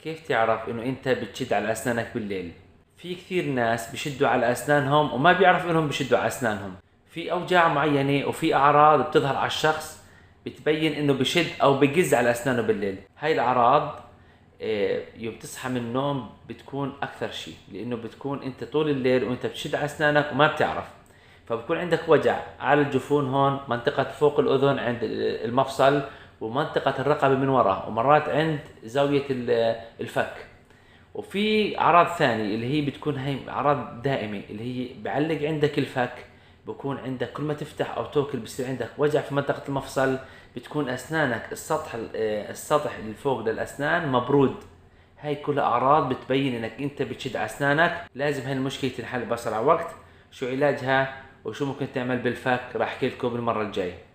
كيف تعرف انه انت بتشد على اسنانك بالليل؟ في كثير ناس بشدوا على اسنانهم وما بيعرفوا انهم بشدوا على اسنانهم. في اوجاع معينة وفي اعراض بتظهر على الشخص بتبين انه بشد او بقز على اسنانه بالليل. هاي الاعراض يوم تصحى من النوم بتكون اكثر شيء، لانه بتكون انت طول الليل وانت بتشد على اسنانك وما بتعرف. فبكون عندك وجع على الجفون هون، منطقة فوق الاذن عند المفصل، ومنطقة الرقبة من وراء، ومرات عند زاوية الفك. وفي اعراض ثانية اللي هي بتكون هي اعراض دائمة، اللي هي بعلق عندك الفك، بكون عندك كل ما تفتح او توكل بصير عندك وجع في منطقة المفصل، بتكون اسنانك السطح اللي فوق للاسنان مبرود. هاي كلها اعراض بتبين انك انت بتشد على اسنانك. لازم هاي المشكلة تنحل باسرع وقت. شو علاجها وشو ممكن تعمل بالفك راح احكي لكم بالمرة الجاية.